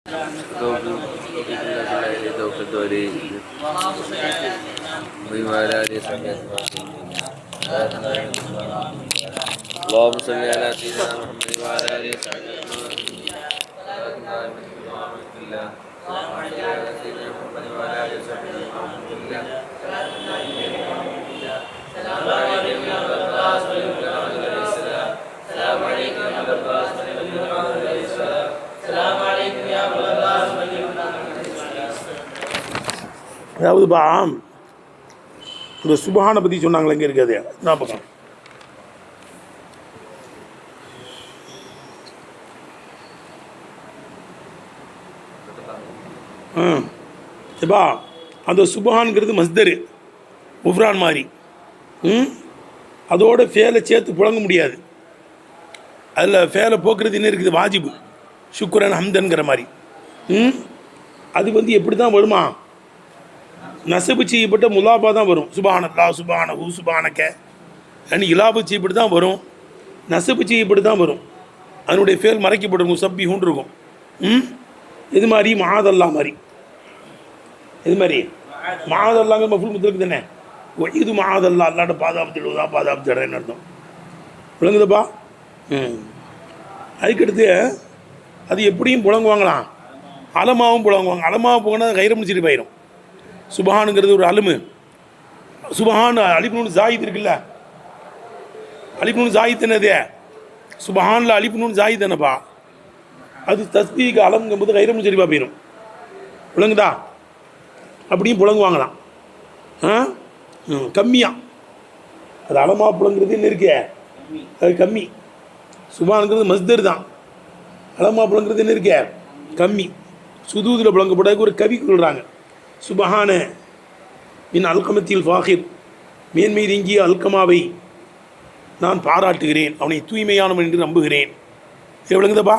اللهم صل على سيدنا محمد وعلى آله وصحبه أجمعين. அதாவது இந்த சுபஹானை பற்றி சொன்னாங்களே எங்கே இருக்காது ஞாபகம். எப்பா அந்த சுபஹான்ங்கிறது மஸ்தரு உஃப்ரான் மாதிரி. அதோட ஃபேலை சேர்த்து புழங்க முடியாது. அதில் ஃபேலை போக்குறது என்ன இருக்குது, வாஜிபு சுக்குரன் ஹம்தன்கிற மாதிரி. அது எப்படி தான் வருமா, நசபு செய்யப்பட்ட முலாபா தான் வரும். சுபானல்லா சுபானஹு சுபானக்க அன்னு இலாபு செய்யப்பட்டு தான் வரும், நசபு செய்யப்பட்டு தான் வரும். அதனுடைய ஃபேல் மறைக்கப்படும், முசப்பிஹுன்னு இருக்கும். இது மாதிரி மாதல்லா மாதிரி, இது மாதிரி மாதல்லாங்க மஃபூல் முத்தலுக்கு தானே. இது மாதல்லா அல்லாட்ட பாதுகாப்பு பாதுகாப்புன்னு அர்த்தம். விளங்குதுப்பா. அதுக்கடுத்து அது எப்படியும் புழங்குவாங்களாம், அலமாவும் புழங்குவாங்க. அலமாவை போனால் கைரம் முடிச்சிட்டு போயிடும். சுபஹானுங்கிறது ஒரு அலுமு. சுபஹான் அலிப்னு ஜாயித் இருக்குல்ல, அலிப்னு ஜாயித் என்னது, சுபஹானில் அலிப்னு ஜாயித் என்னப்பா, அது தஸ்பீக்கு அலம்ங்கும்போது கைரம் முடிச்சிருப்பா போயிடும். விளங்குதா? அப்படியும் புழங்குவாங்களாம். கம்மியாக அது அலமா புழங்குறது என்ன இருக்கே, அது கம்மி. சுபானுங்கிறது மஸ்தர் தான், அலமா புழங்குறது என்ன இருக்கே கம்மி. சுதூதில் புழங்கப்படாது ஒரு கவி சொல்கிறாங்க, சுபஹான மின் அல்கமத்தில் ஃபாஹிர், மேன்மை நீங்கிய அல்கமாவை நான் பாராட்டுகிறேன், அவனை தூய்மையானவன் என்று நம்புகிறேன். இது விளங்குதப்பா.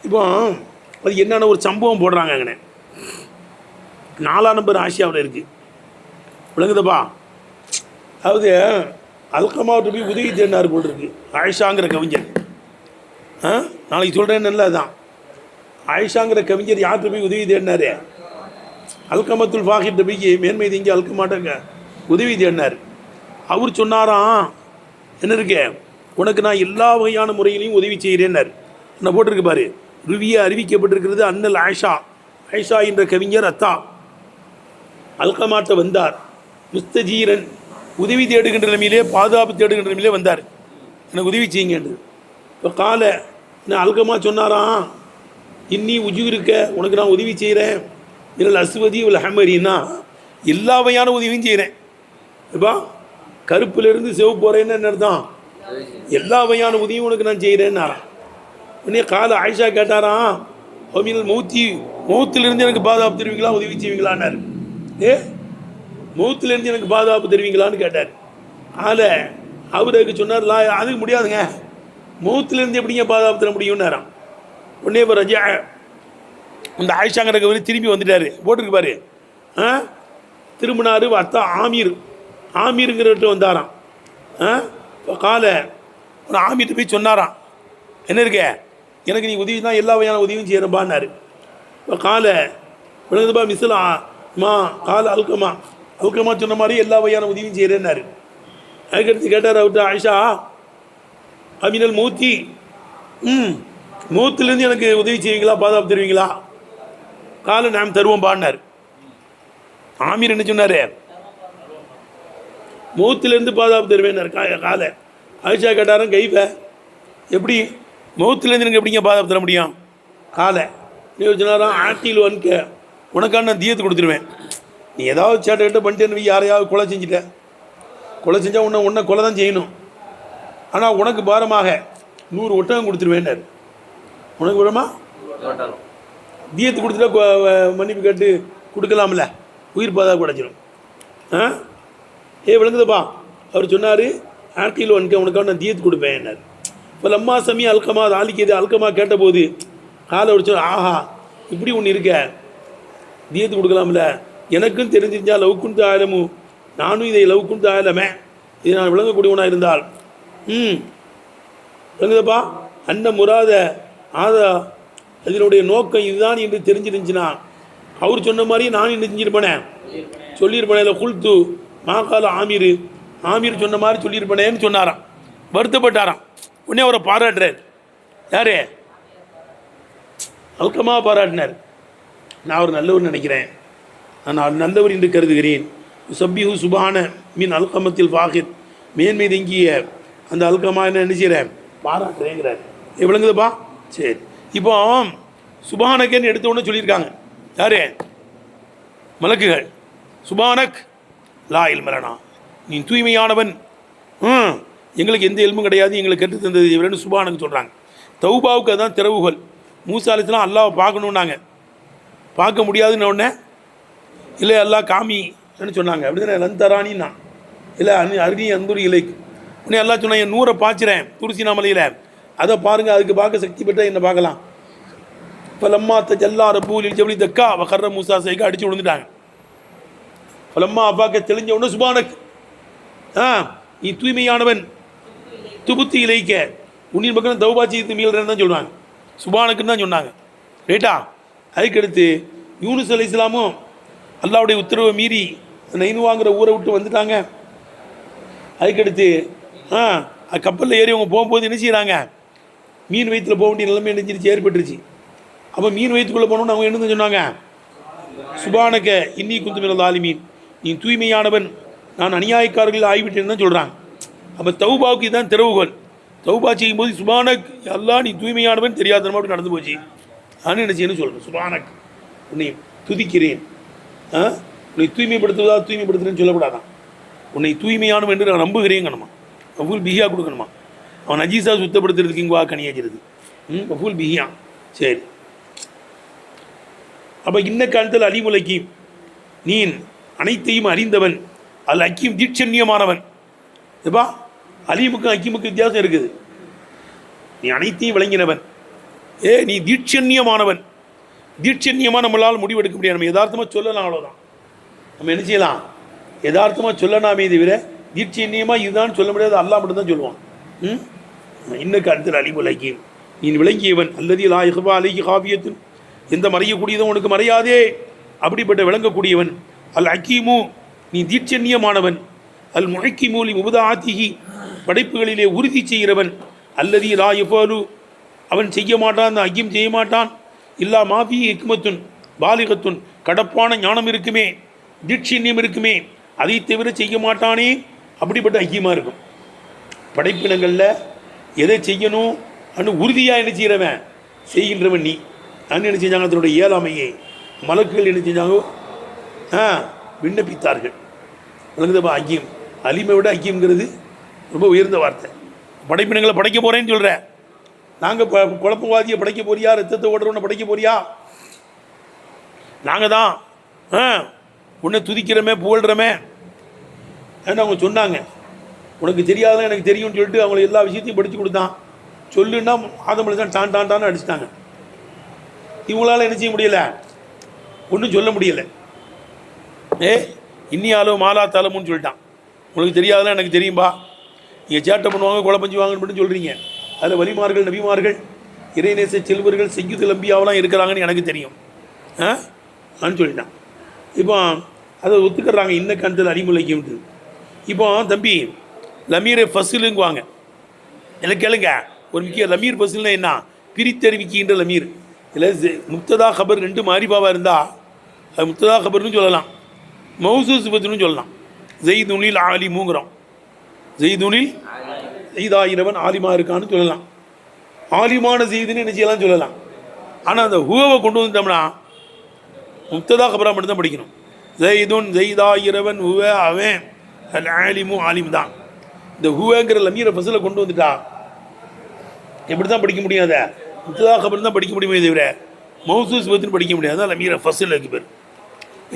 இப்போ அது என்னென்ன ஒரு சம்பவம் போடுறாங்க அங்கே, 4 நம்பர் ஆசியாவில் இருக்குது. விளங்குதப்பா. அதாவது அல்கமாவிட்ட போய் உதவி தேடினார் போல் இருக்கு ஆயிஷாங்கிற கவிஞர். நாளைக்கு சொல்கிறேன்னு இல்லை, தான் ஆயிஷாங்கிற கவிஞர் யார்கிட்ட போய் உதவி தேடினார், அல்கமத்துல் ஃபாஹிர்கிட்ட போய் மேன்மை தீங்கி அல்கமாட்டங்க உதவி தேடினார். அவர் சொன்னாராம், என்ன இருக்கே உனக்கு நான் எல்லா வகையான முறையிலையும் உதவி செய்கிறேன்னார். என்ன போட்டிருக்கு பாரு, ருவியை அறிவிக்கப்பட்டிருக்கிறது. அண்ணல் ஆயிஷா, ஆயிஷா என்ற கவிஞர் அத்தா அல்கமாட்ட வந்தார். முஸ்தஜீரன் உதவி தேடுகின்ற நிலைமையிலே, பாதுகாப்பு தேடுகின்ற நிலைமையிலே வந்தார், எனக்கு உதவி செய்யுங்கன்று. இப்போ கால நான் அல்கமா சொன்னாராம், இன்னி உஜு இருக்க உனக்கு நான் உதவி செய்கிறேன், இதில் அசுவதி உள்ள ஹமரின்னா எல்லா வகையான உதவியும் செய்கிறேன். இப்போ கருப்பிலிருந்து சிவப்பு போகிறேன்னு என்ன அர்த்தம், எல்லா வகையான உதவியும் உனக்கு நான் செய்கிறேன்னாராம். உடனே கால ஆயிஷா கேட்டாராம், அமீனல் மௌத்திலிருந்து எனக்கு பாதுகாப்பு தருவீங்களா, உதவி செய்வீங்களான்னாரு. மௌத்திலேருந்து எனக்கு பாதுகாப்பு தருவீங்களான்னு கேட்டார். அவருக்கு சொன்னார், அதுக்கு முடியாதுங்க, மௌத்திலேருந்து எப்படிங்க பாதுகாப்பு தர முடியும்னாராம். உடனே இப்போ ரஜா இந்த ஆயிஷாங்கிற கவிதை திரும்பி வந்துட்டார், போட்டிருக்கு பாரு. திரும்பினார். அத்தா ஆமீருங்கிறவர்கிட்ட வந்தாராம். இப்போ ஒரு ஆமீர்கிட்ட போய் சொன்னாராம், என்ன இருக்க எனக்கு நீ உதவி தான் எல்லா வகையான உதவியும் செய்கிறப்பான்னாரு. இப்போ விழுந்துப்பா மிஸ்லா மா அல்கமா சொன்ன மாதிரி எல்லா வகையான உதவியும் செய்கிறேன்னாரு. அதுக்கடுத்து கேட்டார் அவர்கிட்ட ஆயிஷா, அமீனல் மௌத்திலேருந்து எனக்கு உதவி செய்வீங்களா, பாதுகாப்பு தருவீங்களா? நாம் தருவோம் பாடினார். ஆமீர் என்ன சொன்னார், மௌத்திலேருந்து பாதுகாப்பு தருவேன்னார். ஆயிஷா கேட்டாரன், கைஃப எப்படி மௌத்திலேருந்து எனக்கு எப்படிங்க பாதுகாப்பு தர முடியும்? நீ சொன்னாராம், ஆட்டில் வன்க உனக்கான நான் தீயத்து கொடுத்துருவேன். நீ ஏதாவது சேட்டை பண்ணிட்டு யாரையாவது கொலை செஞ்சுட்ட, கொலை செஞ்சால் உன்னை கொலை தான் செய்யணும். ஆனால் உனக்கு பாரமாக 100 ஒட்டகம் கொடுத்துருவேன்னார். உனக்கு பாரமா தீயத்து கொடுத்துட்டா மன்னிப்பு கேட்டு கொடுக்கலாம்ல, உயிர் பாதுகாப்பு கிடச்சிடும். விளங்குதுப்பா. அவர் சொன்னார், ஆட்டில் வன்க உனக்கான நான் தீயத்து கொடுப்பேன்னார். இப்போ லம்மா சமி அல்கமா ஆலிக்கிறது அல்கமா கேட்டபோது அவர் சொன்ன, ஆஹா இப்படி ஒன்று இருக்க, தீயத்து கொடுக்கலாம்ல, எனக்கும் தெரிஞ்சிருந்தா லவுக்குண்டு ஆயிரமும் நானும் இதை லவுக்குண்டு ஆயிரமே, இதை நான் விளங்கக்கூடியவனாக இருந்தால் விளங்குதப்பா. அன்ன முராத அதனுடைய நோக்கம் இதுதான் என்று தெரிஞ்சிருந்துச்சுன்னா அவர் சொன்ன மாதிரி நான் என்ன செஞ்சிருப்பேனே, சொல்லியிருப்பேனே. இல்லை குல்து மாக்கால ஆமீர் சொன்ன மாதிரி சொல்லியிருப்பேனேன்னு சொன்னாராம். வருத்தப்பட்டாராம். உடனே அவரை பாராட்டுறார். யாரு? அல்கமா பாராட்டினார். நான் அவர் நல்லவர் நினைக்கிறேன், நான் நல்லவர் என்று கருதுகிறேன். சப்பிஹு சுபான மீன் அல்கமத்தில் ஃபாஹித், மேன்மை தங்கிய அந்த அல்கமா என்ன நினைச்சிறேன் பாராட்டுறேங்கிறார். விளங்குதுப்பா? சரி. இப்போ சுபானக்கன்னு எடுத்த உடனே சொல்லியிருக்காங்க. யாரு? மலக்குகள். சுபானக் லா இல்மலனா, நீ தூய்மையானவன், எங்களுக்கு எந்த எல்மும் கிடையாது, எங்களுக்கு கற்று தந்தது இவரன்னு சுபானக்கு சொல்கிறாங்க. தௌபாவுக்கு அதுதான் திறவுகோல். மூசா அலைஹிஸ்ஸலாம் அல்லாஹ் பார்க்கணுன்னாங்க, பார்க்க முடியாதுன்னு உடனே இல்லை அல்லாஹ் காமின்னு சொன்னாங்க. அப்படி தானே லந்தரானின்னா இல்லை அருணி அந்தூரி இலைக்கு உடனே எல்லாம் சொன்னாங்க, என் நூறை பாய்ச்சிறேன் துருசினா மலையில், அதை பாருங்கள், அதுக்கு பார்க்க சக்தி பெற்ற என்ன பார்க்கலாம். இப்போ லம்மா தஜல்லா ரப்பூலில் ஜபலி தக்கா வகர்ற மூசா சைக்கு அடித்து விழுந்துட்டாங்க. பலம்மா அப்பாக்க தெளிஞ்ச உடனே சுபானக், நீ தூய்மையானவன், துபுத்தி இலைக்க உன்னின் பக்கம் தௌபாச்சி மீள்றேன்னு தான் சொல்லுவாங்க, சுபானக்குன்னு தான் சொன்னாங்க. ரைட்டா? அதுக்கடுத்து யூனுஸ் அலைஹிஸ்ஸலாமும் அல்லாவுடைய உத்தரவை மீறி நைனுவாங்கிற ஊரை விட்டு வந்துட்டாங்க. அதுக்கடுத்து கப்பலில் ஏறி அவங்க போகும்போது என்ன செய்கிறாங்க, மீன் வயிற்றில் போக வேண்டிய நிலைமை நினைச்சிருச்சு, ஏற்பட்டுருச்சு. அப்போ மீன் வயிற்றுக்குள்ளே போகணுன்னு அவங்க என்ன சொன்னாங்க, சுபானக்க இன்னி குந்துமில் ஆலிமீன், நீ தூய்மையானவன், நான் அநியாயக்காரர்கள் ஆகிவிட்டேன்னு தான் சொல்கிறாங்க. அப்போ தௌபாவுக்கு இதுதான் திறவுகோல். தௌபா செய்யும்போது சுபானக் எல்லாம் நீ தூய்மையானவன் தெரியாதனமா அப்படி நடந்து போச்சு. நான் என்ன செய்யணும்னு சொல்கிறேன், சுபானக் உன்னை துதிக்கிறேன், உன்னை தூய்மைப்படுத்துவதா தூய்மைப்படுத்துறேன்னு சொல்லக்கூடாதான். உன்னை தூய்மையானவன் என்று நான் நம்புகிறேங்கணுமா, வஃபூல் பிஹியா கொடுக்கணுமா. அவன் நஜீஸா சுத்தப்படுத்துறதுக்கு இங்கே கனியாச்சிருது, வஃபூல் பிஹியா. சரி. அப்போ இன்ன காலத்தில் அலிமுலைக்கு நீ அனைத்தையும் அறிந்தவன், அது அக்கீம் தீட்சண்யமானவன். எப்பா அலீமுக்கும் அக்கீமுக்கும் வித்தியாசம் இருக்குது. நீ அனைத்தையும் விளங்கினவன், நீ தீட்சண்யமானவன். தீட்சண்யமாக நம்மளால் முடிவெடுக்க முடியாது, நம்ம யதார்த்தமாக சொல்லலாம், அவ்வளோதான். நம்ம என்ன செய்யலாம், யதார்த்தமாக சொல்லலாமே தவிர தீட்சண்யமாக இதுதான் சொல்ல முடியாது, அல்லாஹ் மட்டும் தான் சொல்லுவான். இன்ன காலத்தில் அலிமுலைக்கு நீ விளங்கியவன், அல்லது லா இஹ்பா அலைஹி காஃபியத்து, எந்த மறையக்கூடியதும் உனக்கு மறையாதே, அப்படிப்பட்ட விளங்கக்கூடியவன். அல் அக்கீமு நீ தீட்சண்யமானவன். அல் முஹக்கிமூலி முபதாத்திஹி படைப்புகளிலே உறுதி செய்கிறவன். அல்லதி லா யஃபாலு அவன் செய்ய மாட்டான், அந்த அக்கீம் செய்ய மாட்டான். இல்லா மாஃபி ஹிக்மத்துன் பாலிகத்துன் கடப்பான ஞானம் இருக்குமே, தீட்சண்யம் இருக்குமே, அதை தவிர செய்ய மாட்டானே, அப்படிப்பட்ட அக்கீமாக இருக்கும். படைப்பினங்களில் எதை செய்யணும் அன்னு உறுதியாக என்ன செய்கிறவன் செய்கின்றவன் நீ. அன்னு என்ன செஞ்சாங்க, அதனுடைய இயலாமையை மலக்குகள் என்ன செஞ்சாங்க, விண்ணப்பித்தார்கள். விளங்குதப்பா? அக்கியம் அலிமை விட அக்கியம்ங்கிறது ரொம்ப உயர்ந்த வார்த்தை. படைப்பினங்களை படைக்க போகிறேன்னு சொல்கிறேன். நாங்கள் குழப்பவாதியை படைக்க போறியா, ரத்தத்தை ஓடுறவனை படைக்க போறியா? நாங்கள் தான் உன்னை துதிக்கிறோமே புகழ்கிறோமே ஏன்னா அவங்க சொன்னாங்க. உனக்கு தெரியாதான் எனக்கு தெரியும்னு சொல்லிட்டு அவங்களை எல்லா விஷயத்தையும் படித்து கொடுத்தான். சொல்லுன்னா ஆதமலை தான் டான் அடிச்சிட்டாங்க. இவங்களால் என்ன செய்ய முடியலை, ஒன்றும் சொல்ல முடியலை. இன்னியாலோ மாலா தலமுன்னு சொல்லிட்டான். உங்களுக்கு தெரியாதான் எனக்கு தெரியும்பா, நீங்கள் சேட்டை பண்ணுவாங்க கொலை பஞ்சு வாங்கன்னு மட்டும் சொல்கிறீங்க. அதில் வலிமார்கள் நபிமார்கள் இறைநேச செல்வர்கள் செய்யுது லம்பியாவெல்லாம் இருக்கிறாங்கன்னு எனக்கு தெரியும் நான் சொல்லிட்டான். இப்போ அதை ஒத்துக்கிறாங்க இன்ன கணத்தில் அடிமுலைக்கும்ட்டு. இப்போ தம்பி லமீரை ஃபசிலுங்குவாங்க. எனக்கு கேளுங்க, ஒரு முக்கிய லமீர் ஃபசில்னா என்ன, பிரித்தறிவிக்கின்ற லமீர். இல்லை முக்ததா கபர் ரெண்டு மாரிபாவாக இருந்தால் அது முக்ததா கபர்னு சொல்லலாம், மௌசூ சிபத்துன்னு சொல்லலாம். ஜெய்துனில் ஆலிமுங்கிறோம், ஜெய்துனில் ஜெய்தாயிரவன் ஆலிமா இருக்கான்னு சொல்லலாம். ஆலிமான ஜெய்துன்னு என்ன செய்யலாம் சொல்லலாம். ஆனால் அந்த ஹுவை கொண்டு வந்துட்டோம்னா முக்ததா கபரா மட்டும்தான் படிக்கணும். ஜெய்துன் ஜெய்தாயிரவன் ஹுவ அவன் அல் ஆலிமு ஆலிம் தான். இந்த ஹுவங்கிற லமீரை ஃபசிலை கொண்டு வந்துட்டா எப்படி தான் படிக்க முடியும், அதை முக்ததா கபர் தான் படிக்க முடியுமே தவிர மௌசூ சிபத்துன்னு படிக்க முடியாது. தான் லமீரை ஃபசில் அதுக்கு பேர்.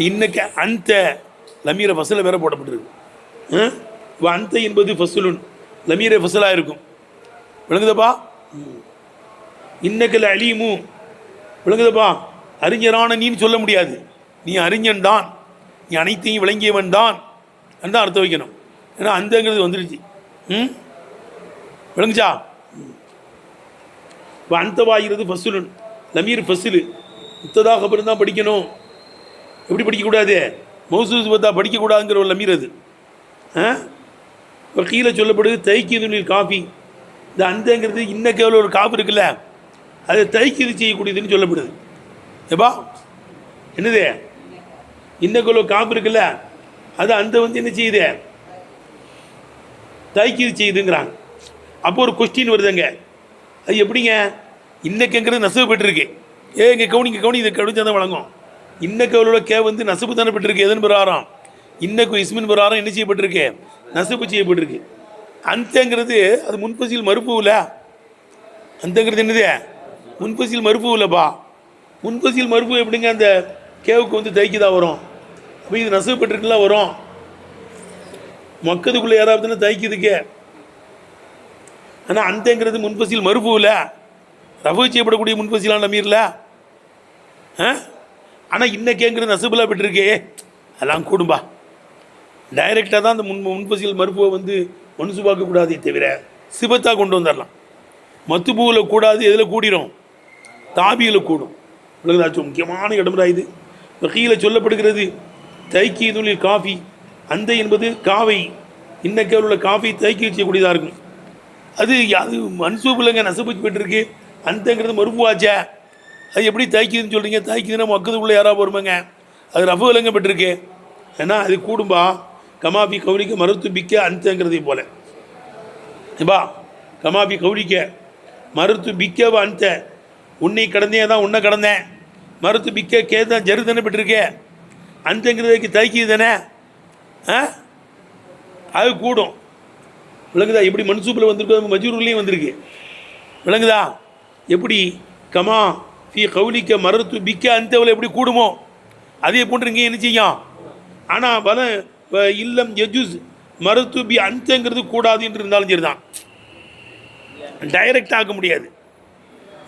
இன்னைக்கு அந்த லமீரை ஃபசில் வேற போடப்பட்டிருக்கு. இப்போ அந்த என்பது ஃபசுலுன் லமீரை ஃபசலாக இருக்கும். விளங்குதப்பா? இன்னக்கல் அலீமு விளங்குதப்பா? அறிஞரான நீன்னு சொல்ல முடியாது, நீ அறிஞன் தான், நீ அனைத்தையும் விளங்கியவன் தான் தான் அர்த்தம் வைக்கணும். ஏன்னா அந்தங்கிறது வந்துருச்சு. விளங்குச்சா? இப்போ அந்த வாகிறது ஃபசுலுன் லமீர் ஃபஸ்ஸில் முத்ததா கபர் தான் படிக்கணும். எப்படி படிக்கக்கூடாது? மௌசூல் சிபத்தா படிக்கக்கூடாதுங்கிற ஒரு லமீர் அது. இப்போ கீழே சொல்லப்படுது தைக்கீதுனில் காஃபி. இந்த அந்தங்கிறது இன்னைக்கு ஒரு காப்பு இருக்குல்ல, அதை தைக்கீது செய்யக்கூடியதுன்னு சொல்லப்படுது. ஏப்பா என்னது இன்னைக்கு காப்பு இருக்குல்ல, அது அந்த வந்து என்ன செய்யுது? தைக்கீது செய்யுதுங்கிறாங்க. அப்போ ஒரு கொஸ்டின் வருதுங்க, அது எப்படிங்க? இன்னைக்குங்கிறது நசவு பெற்றிருக்கு. இங்கே கவுனி இதை கவனிச்சா தான் வழங்கும். இன்னைக்கு கே வந்து நசப்பு தானே பெற்றிருக்கு. எதன் பிரகாரம்? இன்னைக்கு இஸ்மின் பிரகாரம் என்ன செய்யப்பட்டிருக்கு? நசப்பு செய்யப்பட்டிருக்கு. அந்தங்கிறது அது முன்பசில் மறுப்புல. அந்தங்கிறது என்னது? முன்பசில் மறுப்பு இல்லைப்பா. முன்பசில் மறுப்பு எப்படிங்க அந்த கேவுக்கு வந்து தைக்குதான் வரும்? அப்போ இது நசவு பெற்றிருக்குலாம் வரும். மக்களுக்குள்ளே யாராவது தைக்குதுக்கு. ஆனால் அந்தங்கிறது முன்பசில் மறுப்பு இல்லை, ரஃபு செய்யப்படக்கூடிய முன்பசிலான மீறல. ஆனால் இன்னைக்குங்கிறது நசபுலா பெற்றிருக்கே, அதெல்லாம் கூடும்பா. டைரெக்டாக தான் அந்த முன்பசில் மறுப்புவை வந்து மனுசுபாக்கக்கூடாதே தவிர சிபத்தாக கொண்டு வந்துடலாம். மத்துபூவில் கூடாது, எதில் கூடிரும்? தாபியில் கூடும். உலகதாச்சும் முக்கியமான இடம்டா இது. கீழே சொல்லப்படுகிறது தைக்கீதுனில் காஃபி. அந்த என்பது காவை, இன்னைக்கு உள்ள காஃபி தைக்கி செய்யக்கூடியதாக இருக்கும். அது மன்சூபில்ங்க, நசபு பெற்றிருக்கு. அந்தங்கிறது மறுப்புவாச்சே, அது எப்படி தைக்குதுன்னு சொல்கிறீங்க? தைக்குதுன்னா மக்களுக்குள்ளே யாராவது வருமாங்க? அது ரஃபு விலங்க பெற்றிருக்கு. ஏன்னா அது கூடும்பா. கமாபி கவுனிக்க மருத்து பிக்க அந்தங்கிறதை போல. ஏப்பா கமாபி கவுனிக்க மருத்து பிக்கவா அந்த, உன்னை கடந்தே தான் உன்னை கடந்தேன். மருத்து பிக்க கே தான் ஜரு தானே பெற்றிருக்கே. அந்தங்கிறதுக்கு தைக்குது தானே, அது கூடும். விளங்குதா? எப்படி மன்சூப்பில் வந்திருக்கு, மஜூர்லேயும் வந்திருக்கு. விளங்குதா? எப்படி கமா ஃபி கவுலிக்க மருத்து பிக்க அந்தவில் எப்படி கூடுமோ அதே போன்று இங்கே என்ன செய்யும். ஆனால் பல இல்லம் எஜூஸ் மருத்து பி அந்தங்கிறது கூடாது என்று இருந்தாலும் சரி தான். டைரெக்டாக ஆக்க முடியாது.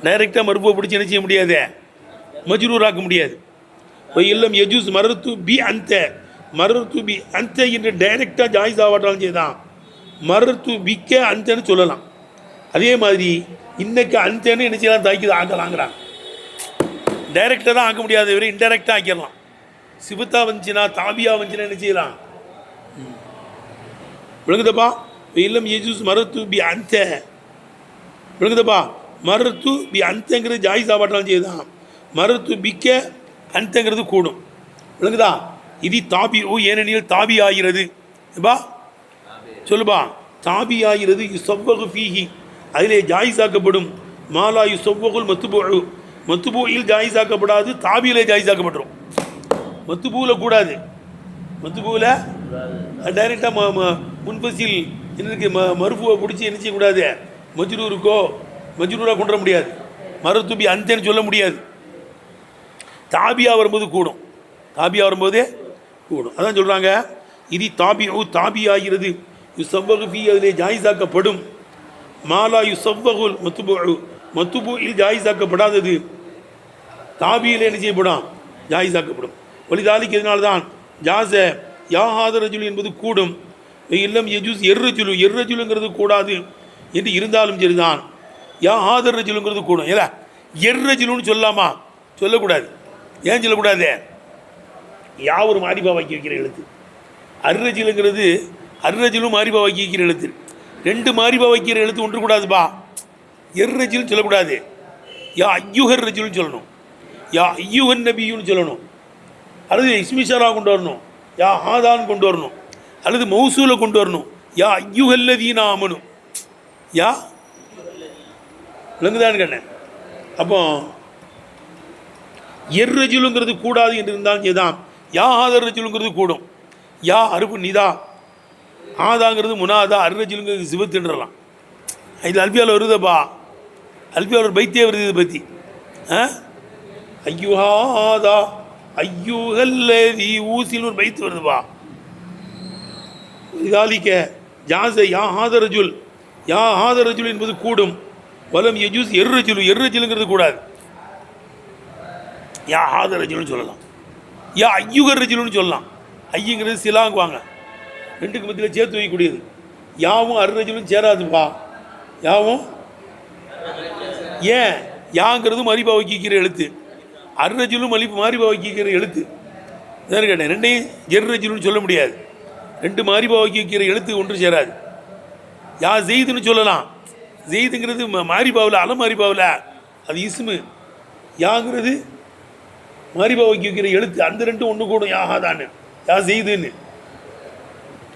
டைரெக்டாக மறுப்பை பிடிச்சி என்ன செய்ய முடியாது? மஜ்ரூராக்க முடியாது. இல்லம் எஜூஸ் மருத்து பி அந்த, மருத்து பி அந்த என்று டைரெக்டாக ஜாயிஸ் ஆவாட்டாலும் சரி தான் மருத்து பிக்க அந்தன்னு சொல்லலாம். அதே மாதிரி இன்னைக்கு அந்தன்னு என்ன செய்யலாம்? தாய்க்கு ஆக்கலாங்கிறாங்க. டைரெக்டாக தான் ஆக்க முடியாது, வெறும் இன்டைரக்டாக ஆக்கிடலாம். சிபத்தா வந்துச்சுன்னா, தாபியா வந்துச்சுன்னா என்ன செய்யலாம்? விளங்குதப்பா? இல்லம் எஜூஸ் மருத்து பி அந்த, விளங்குதப்பா? மருத்து பி அந்தங்கிறது ஜாயிஸ் ஆவாட்டாலும் செய்யுதான் மருத்து பிக்க அந்தங்கிறது கூடும். விளங்குதா? இது தாபி ஓ, ஏனெனில் தாபி ஆகிறது. பா சொல்லுபா, தாபி ஆகிறது. யுசவ்வகு ஃபீஹி, அதிலே ஜாயிஸாக்கப்படும். மாலா யுசவ்வகுல் மத்துபு, மத்துபூயில் ஜாயிஸாக்கப்படாது, தாபியிலே ஜாயிஸாக்கப்பட்டுரும். மத்துபூவில் கூடாது. மத்துபூவில் டைரெக்டாக முன்பசில் என்னருக்கு மருஃபுவை பிடிச்சி என்ன செய்யக்கூடாது? மஜ்ரூராக கொண்டு வர முடியாது. மருத்துபி அந்தேன்னு சொல்ல முடியாது. தாபியா வரும்போது கூடும். தாபியா வரும்போதே கூடும். அதான் சொல்கிறாங்க, இது தாபி ஓ தாபி ஆகிறது. யுசவ்வகு ஃபீ, அதிலே ஜாயிஸாக்கப்படும். மாலா யுசவ்வகுல் மத்துபு, மத்துபூயில் ஜாயிஸாக்கப்படாதது தாபியில் என்ன செய்யப்படும்? ஜாயிஸாக்கப்படும். வலிதாலிக்கு இதனால்தான் ஜாச யாஹாத ரஜுல் என்பது கூடும். இல்லம் எஜூஸ் எர்ரஜுலு, எர்ரஜுலுங்கிறது கூடாது என்று இருந்தாலும் சரிதான் யாஹாத ரஜுலுங்கிறது கூடும். ஏல எர்ரஜுலுன்னு சொல்லலாமா? சொல்லக்கூடாது. ஏன் சொல்லக்கூடாது? ஒரு மாரிபா வாக்கி வைக்கிற எழுத்து. அர்ரஜிலுங்கிறது அர்ரஜிலும் மாரிபா வாக்கி வைக்கிற எழுத்து. ரெண்டு மாரிபா வைக்கிற எழுத்து ஒன்று கூடாதுப்பா. எர்ரஜிலும் சொல்லக்கூடாது. யா ஐயுஹர் ரஜிலுன்னு சொல்லணும். யா ஐயுஹன் நபியுன்னு சொல்லணும். அல்லது இஸ்மிஷாரா கொண்டு வரணும். யா ஆதான் கொண்டு வரணும். அல்லது மௌசூலை கொண்டு வரணும். யா ஐயுஹல்லதீன ஆமனு. யா விளங்குதான்னு கேட்டேன். அப்போ எர்ரஜிலுங்கிறது கூடாது என்று இருந்தாலும் இதுதான். யா ஆதர் ரஜிலுங்கிறது கூடும். யா அருப்பு நிதா, ஆதாங்கிறது முனாதா, அர்ரஜிலுங்கிறது சிவத்துன்றலாம். இது அல்பியாவில் வருதப்பா. அல்பியாவில் ஒரு பைத்தியே வருது இதை பற்றி. ஐயுஹாதா ஐயுஹல்லதி ஊசில் ஒரு பைத்து வருதுப்பா. இதாலிக்க ஜாச யா ஹாத ரஜுல், யா ஹாத ரஜுல் என்பது கூடும். வலம் யஜூஸ் எர்ரஜுலு, எர்ரஜுலுங்கிறது கூடாது. யா ஹாத ரஜுல்னு சொல்லலாம். யா ஐயுகர் ரஜுலுன்னு சொல்லலாம். ஐயுங்கிறது சிலாங்குவாங்க, ரெண்டுக்கு மத்தியில் சேர்த்து வைக்கக்கூடியது. யாவும் அர்ரஜுலும் சேராதுப்பா. யாவும் ஏன் யாங்கிறது மாரிபா வைக்கிற எழுத்து, அர்ரஜுலும் மாரிபா வைக்கிற எழுத்து தான் கேட்டேன். ரெண்டையும் ஜெர்ரஜுலுன்னு சொல்ல முடியாது, ரெண்டு மாரிபா வைக்கிற எழுத்து ஒன்று சேராது. யா ஜெய்துன்னு சொல்லலாம், ஜெய்துங்கிறது மாரிபாவில் அலமாரிபாவில் அது இஸ்மு, யாங்கிறது மாரிபா வைக்கிற எழுத்து, அந்த ரெண்டும் ஒன்று கூடும் யாஹாதான்னு, யா ஜெய்துன்னு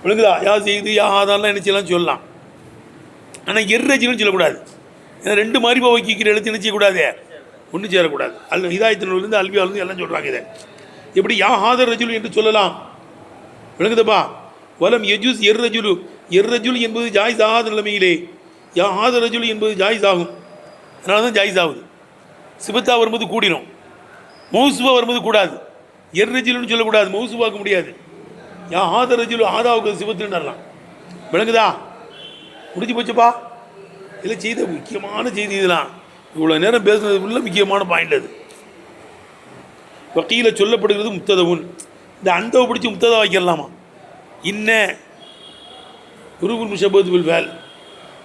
விளங்குதா? யா ஜெய்து யாஹாதான்லாம் என்ன செய்யலாம் சொல்லலாம். ஆனால் எர்ரஜிலும் சொல்லக்கூடாது, ஏன்னா ரெண்டு மாரிபா வைக்கிற எழுத்து என்ன செய்யக்கூடாது, ஒன்று சேரக்கூடாது. ஹிதாயத்திலிருந்து அல்வியாவிலிருந்து எல்லாம் சொல்கிறாங்க. இதை எப்படி யாஹாதர் ரஜுல் என்று சொல்லலாம், விளங்குதப்பா? வலம் யஜூஸ் எர்ரஜுலு, எர்ரஜுல் என்பது ஜாயிஸ் ஆகாத நிலைமையிலே யாஹாதர் ரஜுல் என்பது ஜாயிஸ் ஆகும், அதனால தான் ஜாயிஸ் ஆகுது. சிபத்தா வரும்போது கூடிடும், மௌசுவா வரும்போது கூடாது. எர்ரஜுல்னு சொல்லக்கூடாது, மௌசுவாக்க முடியாது. யாஹாதர் ரஜுல் ஆதாவுக்கு சிபத்துன்னு விளங்குதா? முடிஞ்சு போச்சுப்பா. இதில் செய்த முக்கியமான செய்தி இதெல்லாம், இவ்வளோ நேரம் பேசுனது உள்ள முக்கியமான பாயிண்ட் அது. வக்கீல சொல்லப்படுகிறது முத்ததவுன், இந்த அந்தவை பிடிச்சி முத்ததா வைக்கலாமா? இன்ன குருகுல் முஷபத்துல் வேல்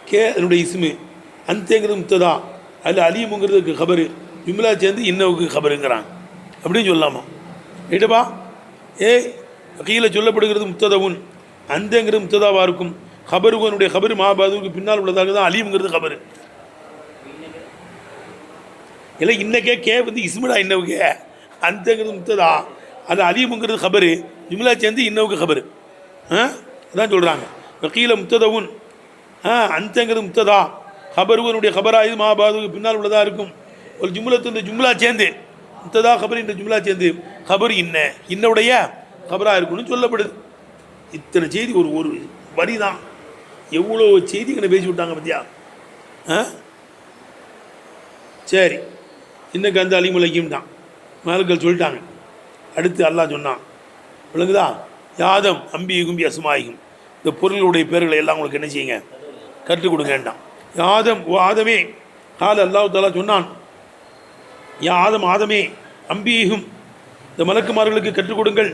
கே அதனுடைய இஸ்மு, அந்தங்கிறது முத்ததா, அதில் அலிமுங்கிறதுக்கு கபரு, ஜும்லா சேர்ந்து இன்னவுக்கு கபருங்கிறாங்க அப்படின்னு சொல்லலாமா? ரைட்டப்பா. வக்கீல சொல்லப்படுகிறது முத்ததவுன், அந்தங்கிறது முத்ததாவாக இருக்கும், கபருவனுடைய கபரு மாபாதுக்கு பின்னால் உள்ளதாக தான் அலிமுங்கிறது கபரு. இல்லை இன்னக்கே கே வந்து இஸ்முடா இன்னவுக்கு, அந்தங்கிறது முத்ததா, அது அலிமுங்கிறது கபரு, ஜும்லா சேர்ந்து இன்னவுக்கு கபரு, அதான் சொல்கிறாங்க. வக்கீல முத்ததவுன், அந்தங்கிறது முத்ததா, கபருவனுடைய கபரா இது மாபாதுக்கு பின்னால் உள்ளதாக இருக்கும். ஒரு ஜும்லத்து இந்த ஜும்லா சேர்ந்து முத்ததா கபர் இந்த ஜும்லா சேர்ந்து கபர் இன்னவுடைய கபராக இருக்குன்னு சொல்லப்படுது. இத்தனை செய்தி ஒரு ஒரு வரி தான், எவ்வளோ செய்திகளை பேசி விட்டாங்க பத்தியா. சரி, இன்னைக்கு அந்த அலிமுலைக்கும் தான் மாலுக்கள் சொல்லிட்டாங்க. அடுத்து அல்லாஹ் சொன்னான், விளங்குதா? யாதம் அம்பியும் அசுமாயும், இந்த பொருளுடைய பேர்களை எல்லாம் உங்களுக்கு என்ன செய்யுங்க, கற்றுக் கொடுங்கட்டான். யாதம் ஓ ஆதமே, கால அல்லாஹ் தாலா சொன்னான், யா ஆதம் ஆதமே அம்பியும், இந்த மலக்குமார்களுக்கு கற்றுக் கொடுங்கள்,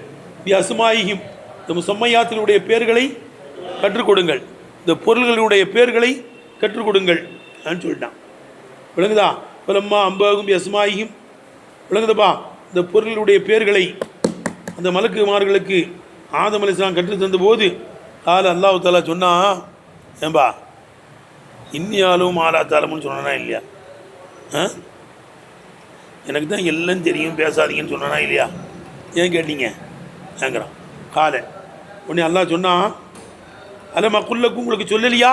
அசுமாயும், இந்த முசம்மையாத்தினுடைய பேர்களை கற்றுக் கொடுங்கள், இந்த பொருள்களுடைய பேர்களை கற்றுக் கொடுங்கள் சொல்லிட்டான். விளங்குதா? பலம்மா அம்பாகும் அசுமாயும், விளங்குதப்பா? இந்த பொருளுடைய பேர்களை அந்த மலக்குமார்களுக்கு ஆதம் அலைஹிஸ்ஸலாம் கற்றுத் தந்த போது கால அல்லாஹ் தாலா சொன்னா, ஏன்பா இன்னியாலும் ஆலா தாலமுன்னு சொன்னா இல்லையா? எனக்கு தான் எல்லாம் தெரியும் பேசாதீங்கன்னு சொன்னா இல்லையா? ஏன் கேட்டீங்க ஏங்கிறான் கால. உடனே அல்லாஹ் சொன்னா, அலமா குல்லக்கும் உங்களுக்கு சொல்லலையா,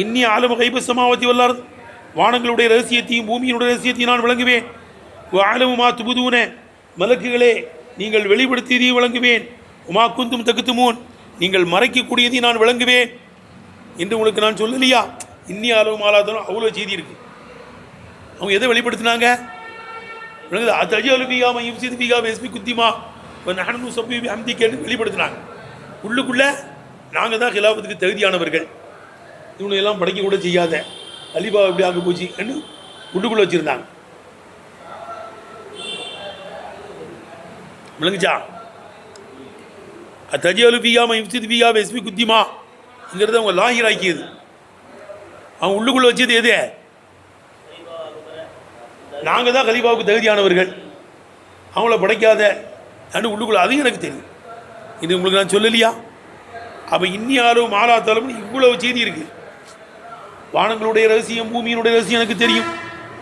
இன்னி ஆலம கைப சமாவத்தி வல்லார், வானங்களுடைய ரகசியத்தையும் பூமியினுடைய ரகசியத்தையும் நான் விளங்குவேன். ஆலமுமா துபுதூன, மலக்குகளே நீங்கள் வெளிப்படுத்தியதையும் விளங்குவேன். உமா குந்தும் தகுத்துமோன், நீங்கள் மறைக்கக்கூடியதையும் நான் விளங்குவேன் என்று உங்களுக்கு நான் சொல்லலையா? இன்னி ஆலவும் ஆலாதனும் அவ்வளோ செய்தி இருக்கு. அவங்க எதை வெளிப்படுத்தினாங்க? குத்திமா அம்தி கேட்டு வெளிப்படுத்தினாங்க. உள்ளுக்குள்ள நாங்கள் தான் ஹிலாபத்துக்கு தகுதியானவர்கள், இவனை எல்லாம் படைக்க கூட செய்யாத அலிபா எப்படி ஆக போச்சு என்று உள்ளுக்குள்ள வச்சிருந்தாங்க. விளங்குச்சா? தஜியலுபியாம இப்சித் பியா எஸ்பி குத்திமாங்கிறது அவங்க லாகிராக்கியது. அவங்க உள்ளுக்குள்ள வச்சது எது? நாங்கள் தான் கலீஃபாவுக்கு தகுதியானவர்கள், அவங்கள படைக்காத அண்டு உள்ளுக்குள்ள, அதையும் எனக்கு தெரியும். இது உங்களுக்கு நான் சொல்லலையா? அப்போ இன்னியாலும் மாலாத்தாலும் இவ்வளவு செய்தி இருக்குது. வானங்களுடைய ரகசியம் பூமியினுடைய ரகசியம் எனக்கு தெரியும்,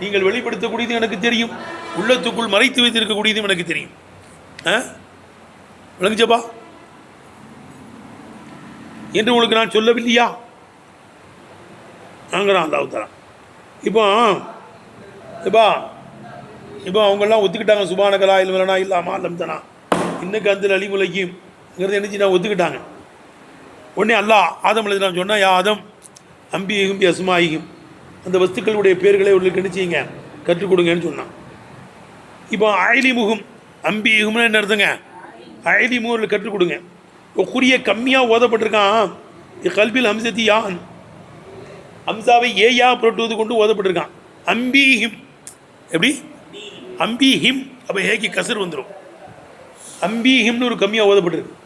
நீங்கள் வெளிப்படுத்தக்கூடியதும் எனக்கு தெரியும், உள்ளத்துக்குள் மறைத்து வைத்திருக்கக்கூடியதும் எனக்கு தெரியும். விளங்குச்சப்பா என்று உங்களுக்கு நான் சொல்லவில்லையா? நாங்கிறான் அல்லாஹ் தஆலா. இப்போ அவங்கெல்லாம் ஒத்துக்கிட்டாங்க. சுபானகலா இல்லைனா இல்லாமா லம்தனா இன்னைக்கு அந்த அலிமுலைக்கும்ங்கிறது என்னச்சு நான் ஒத்துக்கிட்டாங்க. உடனே அல்லாஹ் ஆதம் அலைஹிஸ்ஸலாம் சொன்னா, யா ஆதம் அம்பியும் அஸ்மாயியும், அந்த வஸ்துக்களுடைய பேர்களை உங்களுக்கு என்ன செய்யுங்க, கற்றுக் கொடுங்கன்னு சொன்னான். இப்போ அயலிமுகும் அம்பியும்னு என்ன அர்த்தங்க? அயலிமுகத்தில் கற்றுக் கொடுங்க. குறிய கம்மியாக ஓதப்பட்டிருக்கான். கல்பில் ஹம்சத்தி யான், ஹம்சாவை ஏயா புரட்டுவது கொண்டு ஓதப்பட்டிருக்கான். அம்பிஹிம் எப்படி? அம்பிஹிம், அப்போ ஏக்கு கசர் வந்துடும். அம்பிஹிம்னு ஒரு கம்மியாக ஓதப்பட்டிருக்கு.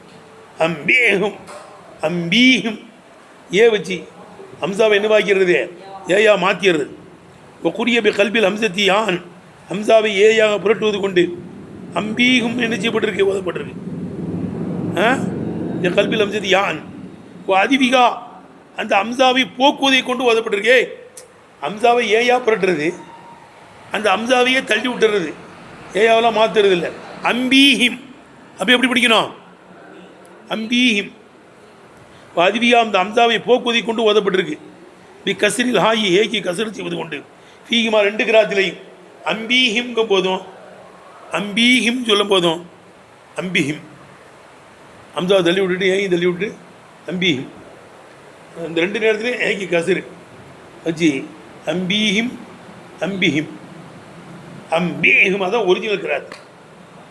அம்பேஹும் அம்பீஹும் ஏ வச்சு ஹம்சாவை என்ன வாக்கிறது? ஏயா மாற்றிடுறது. இப்போ குறியபி கல்பில் ஹம்சத்தி யான் ஹம்சாவை ஏயாக புரட்டுவது கொண்டு அம்பீகும் என்ன செய்யப்பட்டிருக்கு ஓதப்பட்டிருக்கு. இந்த கல்பில் ஹம்சத்தி யான் அதிவிகா அந்த ஹம்சாவை போக்குவதை கொண்டு ஓதப்பட்டிருக்கே. ஹம்சாவை ஏயா புரட்டுறது, அந்த ஹம்சாவையே தள்ளி விட்டுறது, ஏயாவெல்லாம் மாற்றுறது இல்லை. அம்பீஹிம் அப்போ எப்படி படிக்கணும்? அம்பீஹிம் அதிவியா அந்த ஹம்சாவை போக்குவதை கொண்டு ஓதப்பட்டிருக்கு. பி கசிரில் ஹாயி ஏக்கி கசரு செய்வது கொண்டு ஃபீஹிமா 2 கிராத்திலையும் அம்பீஹிம்ங்கும் போதும் அம்பீஹிம் சொல்லும் போதும் அம்பிஹிம் ஹம்சாவை தள்ளி விட்டுட்டு ஏங்கி தள்ளி விட்டு அம்பீஹிம் இந்த 2 நேரத்துலையும் ஏக்கி கசரு வச்சு அம்பீஹிம் அம்பிஹிம் அம்பீஹிம் அதான் ஒரிஜினல் கிராத்.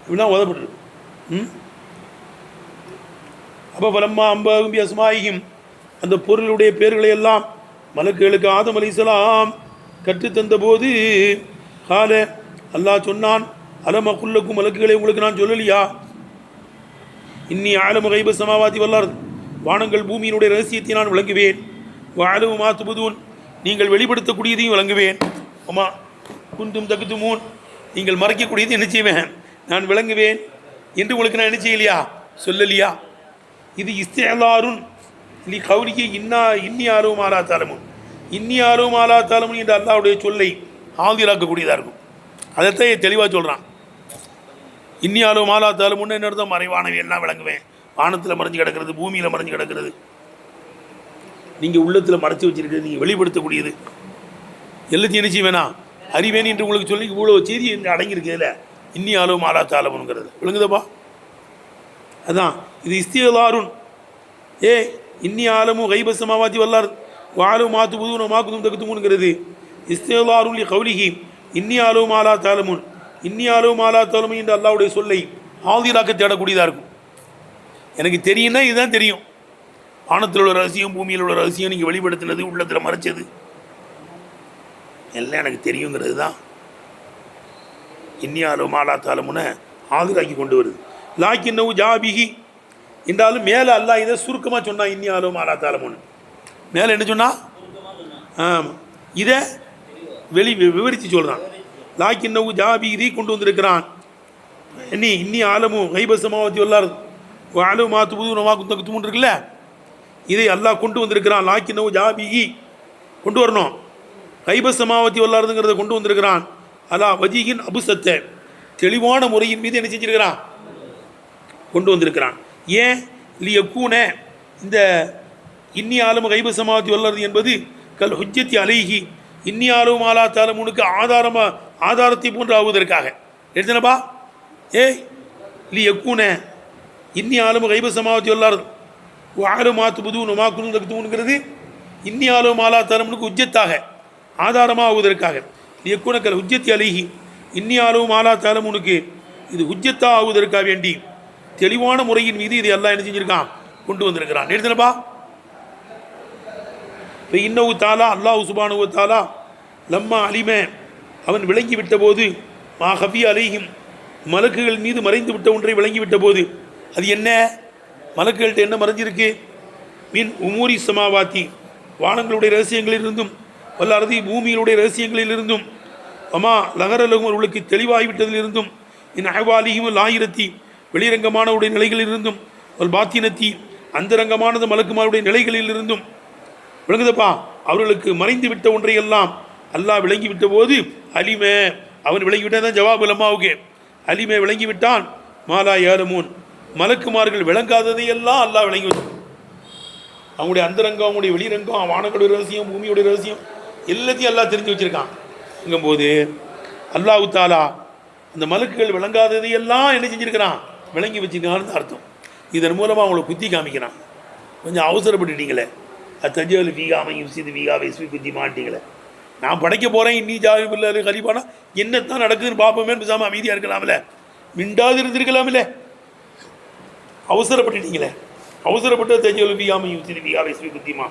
இப்படிதான் ஓதப்பட்டிருக்கு. அப்போ பலம்மா அம்பி அஸ்மாயிஹிம் அந்த பொருளுடைய பேர்களை எல்லாம் மலக்குகளுக்கு ஆதம் அலைஹிஸ்ஸலாம் கற்றுத்தந்த போது கால அல்லாஹ் சொன்னான், அலமகுல்லக்கும் மலக்குகளை உங்களுக்கு நான் சொல்லலையா, இன்னி ஆலமு கைப சமாவாதி வல்லார் வானங்கள் பூமியினுடைய ரகசியத்தை நான் விளங்குவேன், வாழவு மாத்துபுதூன் நீங்கள் வெளிப்படுத்தக்கூடியதையும் விளங்குவேன், அம்மா குந்தும் தகுத்துமூன் நீங்கள் மறைக்கக்கூடியது என்ன செய்வேன் நான் விளங்குவேன் என்று உங்களுக்கு நான் என்ன செய்யலையா சொல்லலையா. இது இஸ்திலாருன் லி கௌலிக்கு இன்னி ஆர்வம் ஆலா தாலமுன் இன்னி ஆர்வம் ஆலா தாலமுன் என்ற அல்லாஹ்வுடைய சொல்லை ஆதிராக்கக்கூடியதாக இருக்கும். அதைத்தான் தெளிவாக சொல்கிறான். இன்னி ஆர்வம் ஆலா தாலமுன்னு என்ன அர்த்தம்? மறைவானவை எல்லாம் விளங்குவேன். வானத்தில் மறைஞ்சு கிடக்கிறது, பூமியில் மறைஞ்சு கிடக்கிறது, நீங்கள் உள்ளத்தில் மறைச்சி வச்சிருக்கிறது, நீங்கள் வெளிப்படுத்தக்கூடியது எல்லாத்தையும் என்ன செய்வேனா அறிவேன் என்று உங்களுக்கு சொல்லி இவ்வளோ செய்தி அடங்கியிருக்கிறதுல இன்னி ஆர்வம் ஆலா தாலமுன்ங்கிறது விளங்குதப்பா. அதான் இது இஸ்திலாருன் இன்னி ஆலமும் கைப சமாவாதி வல்லார் வாழும் மாத்து புது மாக்குதும் தகுத்துமுன்கிறது. இஸ்திலாருன் லி கௌலிஹி இன்னி ஆலவும் ஆலா தாலமுன் இன்னி ஆலவும் ஆலா தாலமுன் என்ற அல்லாஹ்வுடைய சொல்லை ஆதிராக்க தேடக்கூடியதாக இருக்கும். எனக்கு தெரியும்னா இதுதான் தெரியும். வானத்தில் உள்ள ரகசியம், பூமியில் உள்ள ரகசியம், நீங்கள் வெளிப்படுத்தினது, உள்ளத்தில் மறைச்சது எல்லாம் எனக்கு தெரியுங்கிறது தான் இன்னி ஆலவும் ஆலா தாலமுனை ஆதிராக்கி கொண்டு வருது. லாக்கின்னவு ஜாபிஹி என்றாலும் மேலே அல்லாஹ் இதை சுருக்கமாக சொன்னான். இன்னி ஆலவும் ஆலா தாலமுன்னு மேலே என்ன சொன்னா? ஆமாம், இதை விவரித்து சொல்கிறான். லாக்கின்னவு ஜாபிஹி கொண்டு வந்திருக்கிறான். இன்னி ஆலமும் கைப சமாவத்தி வல்லார் ஆலவு மாத்து புது நமா குத்தகுத்துமுன் இருக்குல்ல, இதை அல்லாஹ் கொண்டு வந்திருக்கிறான். லாக்கின்னவு ஜாபிஹி கொண்டு வரணும். கைப சமாவத்தி வல்லாருங்கிறத கொண்டு வந்திருக்கிறான். அலா வஜீகின் அபுசத்தை தெளிவான முறையின் மீது என்ன செஞ்சிருக்கிறான் கொண்டு வந்திருக்கிறான். ஏன் லியக்கூன இந்த இன்னி ஆலமு கைப சமாவத்தி வல்லது என்பது கல் ஹுஜ்ஜத்தி அலைஹி இன்னி ஆலவும் ஆலா தாலமுனுக்கு ஆதாரத்தை போன்று ஆகுவதற்காக எடுத்தனப்பா. லியக்கூன இன்னி ஆலமு கைப சமாவத்தி வல்லார் ஆலு மாத்து புது நமாக்குன்னு தகுத்துங்கிறது இன்னி ஆலவும் ஆலா தாலமுனுக்கு உஜ்ஜத்தாக ஆதாரமாக ஆகுவதற்காக. லியக்கூன கல் ஹுஜ்ஜத்தி அலைஹி இன்னி ஆலவும் ஆலா தாலமுனுக்கு இது ஹுஜ்ஜத்தாக ஆகுவதற்காக வேண்டி தெளிவான முறையின் மீது இதை எல்லாம் என்ன செஞ்சிருக்கான் கொண்டு வந்திருக்கிறான். எடுத்துனப்பா. இப்போ இன்னவு தாலா அல்லாஹ் சுப்ஹானஹு தாலா லம்மா அலிமே அவன் விளங்கி விட்ட போது மா ஹபி அலைஹிம் மலக்குகள் மீது மறைந்து விட்ட ஒன்றை விளங்கி விட்ட போது அது என்ன? மலக்குகள்கிட்ட என்ன மறைஞ்சிருக்கு? மீன் உமூரி சமாவாத்தி வானங்களுடைய ரகசியங்களிலிருந்தும் வல்லாரதி பூமியினுடைய ரகசியங்களிலிருந்தும் அம்மா லகரலகும் அவர்களுக்கு தெளிவாகிவிட்டதிலிருந்தும் இன் அஹ்வாலிஹிம் லாயிரத்தி வெளிரங்கமானவுடைய நிலைகளிலிருந்தும் ஒரு பாத்தினத்தி அந்தரங்கமானது மலக்குமாருடைய நிலைகளிலிருந்தும் விளங்குதப்பா. அவர்களுக்கு மறைந்து விட்ட ஒன்றையெல்லாம் அல்லாஹ் விளங்கிவிட்ட போது அலிமே அவன் விளங்கிவிட்டான் தான் ஜவாபு லம்மாவுக்கு. அலிமே விளங்கிவிட்டான். மாலா யாலமூன் மலக்குமார்கள் விளங்காததையெல்லாம் அல்லாஹ் விளங்கிவிட்டான். அவங்களுடைய அந்தரங்கம், அவங்களுடைய வெளிரங்கம், வானங்களுடைய ரகசியம், பூமியுடைய ரகசியம் எல்லாத்தையும் அல்லாஹ் தெரிஞ்சு வச்சுருக்கான். இங்கும்போது அல்லாஹ் தாலா அந்த மலக்குகள் விளங்காததையெல்லாம் என்ன செஞ்சுருக்கிறான் விளங்கி வச்சுருக்கான்னு அர்த்தம். இதன் மூலமாக அவங்கள குத்தி காமிக்கிறான். கொஞ்சம் அவசரப்பட்டுட்டீங்களே, அத்தஜல் வீகாமையும் சிது வீகாவை குத்தி மாட்டீங்களே, நான் படைக்க போகிறேன் இன்னி ஜாவி பிள்ளை கலிப்பானா என்னத்தான் நடக்குதுன்னு பார்ப்போமே பேசாமல் அமைதியாக இருக்கலாமில்ல, மிண்டாது இருந்திருக்கலாமில்ல, அவசரப்பட்டுட்டீங்களே, அவசரப்பட்டு தஜல் வீகாமையும் சிது வீகாவை குத்திமா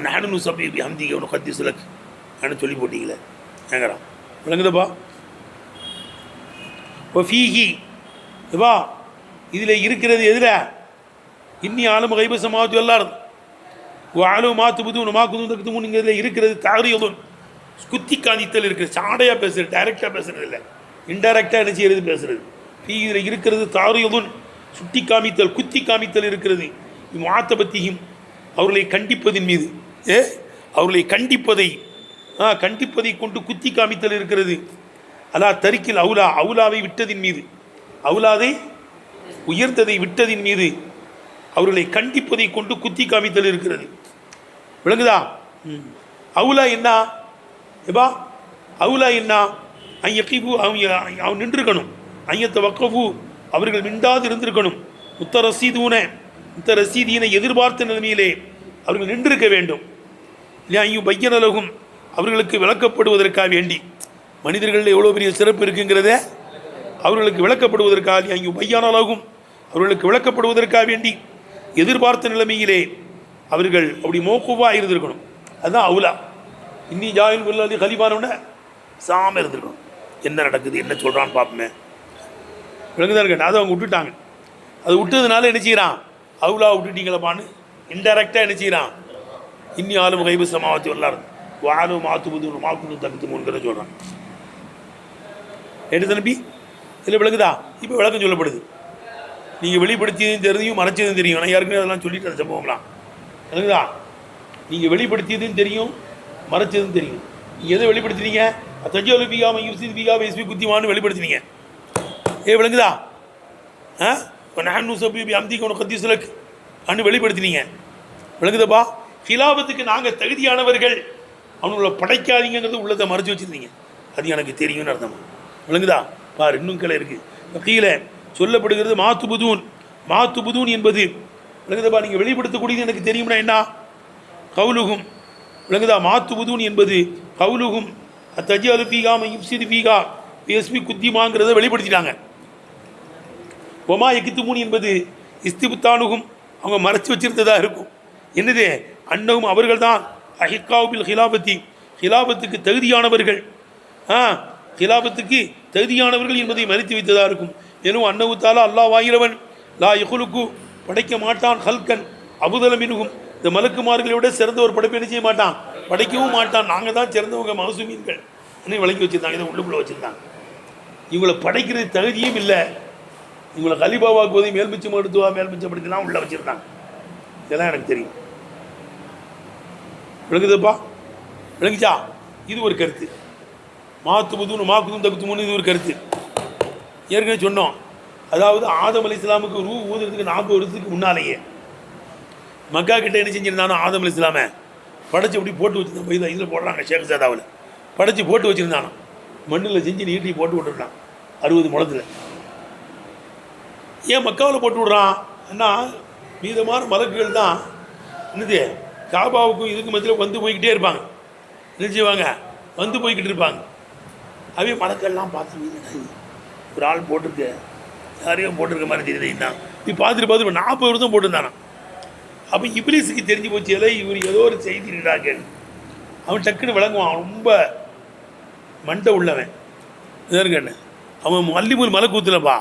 நானும் சபை ஹம்திக ஒன்று கத்தி சிலக்கு அப்படின்னு சொல்லி போட்டீங்களே ஏங்கிறான். விளங்குதப்பா. இப்போ ஃபீஹி வா இதில் இருக்கிறது எதில்? இன்னி ஆலமு கைப சமாவத்தி வல்லார் ஆலு மாத்து புது மாக்குதும் தகுத்துமுன் இதில் இருக்கிறது தாரியதுன் குத்தி காணித்தல் இருக்குது. சாடையாக பேசுறது, டைரெக்டாக பேசுறது இல்லை, இன்டைரக்டாக என்ன செய்யறது பேசுறது. இதில் இருக்கிறது தாரியதுன், சுட்டி காமித்தல், குத்தி காமித்தல் இருக்கிறது. மாத்தபத்தியும் அவர்களை கண்டிப்பதின் மீது, அவர்களை கண்டிப்பதை கொண்டு குத்தி காமித்தல் இருக்கிறது. அல்லா தரிக்கில் அவுலாவை விட்டதின் மீது, அவுலாதை உயர்ந்ததை விட்டதின் மீது அவர்களை கண்டிப்பதை கொண்டு குத்தி காமித்தல் இருக்கிறது. விளங்குதா? அவுலா என்ன எப்பா? அவுலா என்ன? ஐயகிபு, அவன் நின்றுக்கணும். ஐயத்தை வக்கபு, அவர்கள் மிண்டாது இருந்திருக்கணும். முத்த ரசீதீனை எதிர்பார்த்த நிலைமையிலே அவர்கள் நின்றிருக்க வேண்டும். ஐயும் பையனலகும், அவர்களுக்கு விளக்கப்படுவதற்காக வேண்டி. மனிதர்களில் எவ்வளோ பெரிய சிறப்பு இருக்குங்கிறத அவர்களுக்கு விளக்கப்படுவதற்காக, ஐயும் பையனலகும், அவர்களுக்கு விளக்கப்படுவதற்காக வேண்டி எதிர்பார்த்த நிலைமையிலே அவர்கள் அப்படி மோக்குவாக இருந்திருக்கணும். அதுதான் அவுலா. இன்னி ஜாயின் உள்ளது கலிபானோட சாம இருந்திருக்கணும். என்ன நடக்குது, என்ன சொல்கிறான்னு பார்ப்போமே. விளங்குதான் இருக்கேன். அதை அவங்க விட்டுட்டாங்க. அதை விட்டதுனால என்ன செய்கிறான்? அவுலா விட்டுட்டீங்களப்பான்னு இன்டெரக்டாக என்ன செய்கிறான்? இன்னி ஆளும் கைபு சமாவத்தி வரலாறு வாழும் மாத்துபுது மாக்குது தகுத்து முன்கிற சொல்கிறான். எடுத்து தம்பி இல்லை விளக்குதா? இப்போ விளக்கம் சொல்லப்படுது. நீங்கள் வெளிப்படுத்தியதும் தெரியும், மறைச்சதும் தெரியும். நான் யாருக்குமே அதெல்லாம் சொல்லிட்டு அந்த சம்பவம்லாம் விளக்குதா? நீங்கள் வெளிப்படுத்தியதும் தெரியும், மறைச்சதும் தெரியும். நீங்கள் எதை வெளிப்படுத்தினீங்க? தஞ்சோலு பிகாம யூசி பிகாம எஸ்பி குத்திமான்னு வெளிப்படுத்தினீங்க. விளங்குதா? கத்திசுலக் அன்னு வெளிப்படுத்தினீங்க. விளங்குதப்பா? ஹிலாபத்துக்கு நாங்கள் தகுதியானவர்கள், அவனுங்களை படைக்காதீங்கிறது உள்ளதை மறைச்சி வச்சுருந்தீங்க. அது எனக்கு தெரியும்னு அர்த்தமா? விளங்குதா? பார், இன்னும் கிளை இருக்குது. கீழே சொல்லப்படுகிறது மாத்துபுதூன் என்பது விளங்குதப்பா? நீங்கள் வெளிப்படுத்தக்கூடியது எனக்கு தெரியும்னா என்ன? கவுலுகும். விளங்குதா? மாத்துபுதூன் என்பது கவுலுகும் தஜி பீகாம யுப்சிது பீகா எஸ்பி குத்திமாங்கிறத வெளிப்படுத்திட்டாங்க. ஒமா எக்கித்துமூன் என்பது இஸ்திபுத்தானுகும், அவங்க மறைச்சி வச்சிருந்ததாக இருக்கும். என்னது? அன்னகும் அவர்கள் தான் அஹிகாவுபில் ஹிலாபத்தி, ஹிலாபத்துக்கு தகுதியானவர்கள், ஹிலாபத்துக்கு தகுதியானவர்கள் என்பதை மறைத்து வைத்ததாக இருக்கும். மேலும் அன்னவுத்தாலா அல்லாஹ் வாயிரவன் லா யகுலுக்கு, படைக்க மாட்டான், ஹல்கன் அபுதலமினுகும், இந்த மலக்குமார்களை விட சிறந்த ஒரு படைப்பை என்ன செய்ய மாட்டான், படைக்கவும் மாட்டான். நாங்கள் தான் சிறந்தவங்க மகசூமீன்கள் என்ன விளங்கி வச்சுருந்தாங்க. இதை உள்ளுக்குள்ளே வச்சுருந்தாங்க. இவங்களை படைக்கிறது தகுதியும் இல்லை. இவங்களை கலிபாவாக்கு போதை மேல்மிச்சம் எடுத்துவா மேல்மிச்சப்படுத்திலாம் உள்ளே வச்சுருந்தாங்க. இதெல்லாம் எனக்கு தெரியும். விளங்குதுப்பா? விளங்குச்சா? இது ஒரு கருத்து. மாக்குதும் தகுத்துமுன்னு இது ஒரு கருத்து. ஏற்கனவே சொன்னோம். அதாவது ஆதம் அலைஹிஸ்ஸலாமுக்கு ரூ ஊதுறதுக்கு 40 வருஷத்துக்கு முன்னாலேயே மக்கா கிட்ட என்ன செஞ்சுருந்தானோ, ஆதம் அலைஹிஸ்ஸலாமை படைச்சி அப்படி போட்டு வச்சுருந்தான். போய் இதில் போடுறாங்க, ஷேக் சாதாவில் படைச்சி போட்டு வச்சுருந்தானோ, மண்ணில் செஞ்சு நீட்டி போட்டு விட்டுருக்கான் 60 முழத்தில். ஏன் மக்காவில் போட்டு விட்றான்? ஏன்னா மீதமான மலக்குகள் தான் என்னது காபாவுக்கும் இதுக்கு மத்தியில் வந்து போய்கிட்டே இருப்பாங்க. என்ன செய்வாங்க? வந்து போய்கிட்டு இருப்பாங்க. அவே மலக்கெல்லாம் பார்த்து ஒரு ஆள் போட்டிருக்கு, யாரையும் போட்டிருக்க மாதிரி தெரியுதுன்னா நீ பார்த்துட்டு 40 வருஷம் போட்டிருந்தானா. அப்போ இப்லீஸுக்கு தெரிஞ்சு போச்சு, இவர் ஏதோ ஒரு செய்தி இருக்காங்க. அவன் டக்குன்னு விளங்குவான். ரொம்ப மண்டை உள்ளவன் இதற்கண்ண. அவன் மல்லிமூல் மலை கூத்துலப்பா,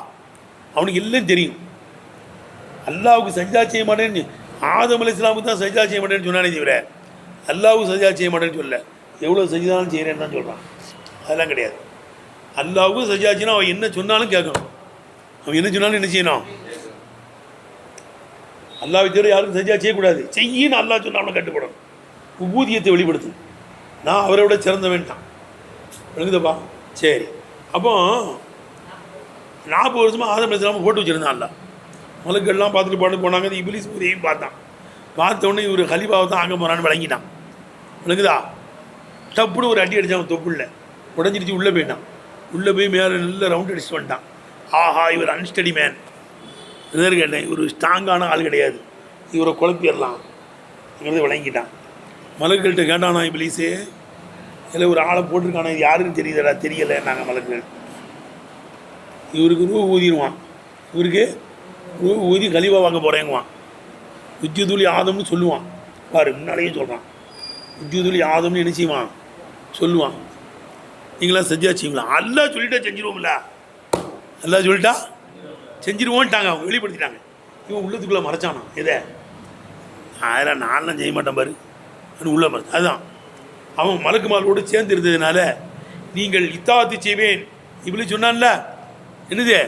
அவனுக்கு எல்லாம் தெரியும். அல்லாவுக்கு சஜ்ஜா செய்ய மாட்டேன்னு, ஆதம் அலைஹிஸ்ஸலாமுக்கு தான் சஜ்ஜா செய்ய மாட்டேன்னு சொன்னானே தவிர அல்லாவுக்கு சஜ்ஜா செய்ய மாட்டேன்னு சொல்ல. எவ்வளோ சஜ்ஜாலும் செய்கிறேன்னு தான் சொல்கிறான். அதெல்லாம் கிடையாது. அல்லாவுக்கும் சஜ்ஜா செய்யணும். அவன் என்ன சொன்னாலும் கேட்கணும். அவன் என்ன சொன்னாலும் என்ன செய்யணும்? அல்லாவை தவிர யாருக்கும் சஜ்ஜா செய்யக்கூடாது. செய்யின்னு அல்லா சொன்னாலும் கட்டுப்படணும். உபூதியத்தை வெளிப்படுத்து. நான் அவரை விட சிறந்த வேண்டாம். விளங்குதப்பா? சரி. அப்போ 40 வருஷமாக ஆதம் அலைஹிஸ்ஸலாம் போட்டு வச்சுருந்தான். அல்லா மலக்கெல்லாம் பார்த்துட்டு பாட்டு போனாங்க. இப்லீஸ் உதவியும் பார்த்தான். பார்த்த உடனே இவர் கலிபாவை தான் ஆக போகிறான்னு விளங்கிட்டான். விளங்குதா? டப்புன்னு ஒரு அடி அடித்தான். தொப்புள்ள உடஞ்சிடுச்சு. உள்ளே போயிட்டான். உள்ளே போய் மேலே நல்ல ரவுண்ட் அடிச்சுட்டு வந்துட்டான். ஆஹா, இவர் அன்ஸ்டடி மேன். எதாவது கேட்டேன், இவர் ஸ்ட்ராங்கான ஆள் கிடையாது, இவரை குழப்பிடலாம் அங்கிறது விளங்கிட்டான். மலக்குகள்கிட்ட கேட்டானா இப்லீஸே, இல்லை ஒரு ஆளை போட்டிருக்கானா, இது யாருன்னு தெரியுதடா. தெரியலை நாங்கள் மலக்குகள். இவருக்கு ரூ ஊதிடுவான். இவருக்கு ரூ ஊதி கலிவா வாங்க போகிறேங்குவான். உஜ்ஜுதுலி ஆதம்னு சொல்லுவான். பாரு, முன்னாலேயும் சொல்கிறான். உஜ்ஜுதுலி ஆதம்னு என்ன செய்வான்? சொல்லுவான். நீங்களாம் செஞ்சா செய்வீங்களா? அல்லா சொல்லிட்டா செஞ்சிருவோம்ல. அல்லா சொல்லிட்டா செஞ்சிருவோன்ட்டாங்க. அவங்க வெளிப்படுத்திட்டாங்க. இவன் உள்ளத்துக்குள்ளே மறைச்சானா இதை. அதெல்லாம் நான்லாம் செய்ய மாட்டேன் பாரு, அது உள்ளே மறைச்சு. அதுதான் அவன் மலக்குமாரோடு சேர்ந்து இருந்ததுனால நீங்கள் இத்தாத்து செய்வேன் இப்படி சொன்னான்ல, என்னது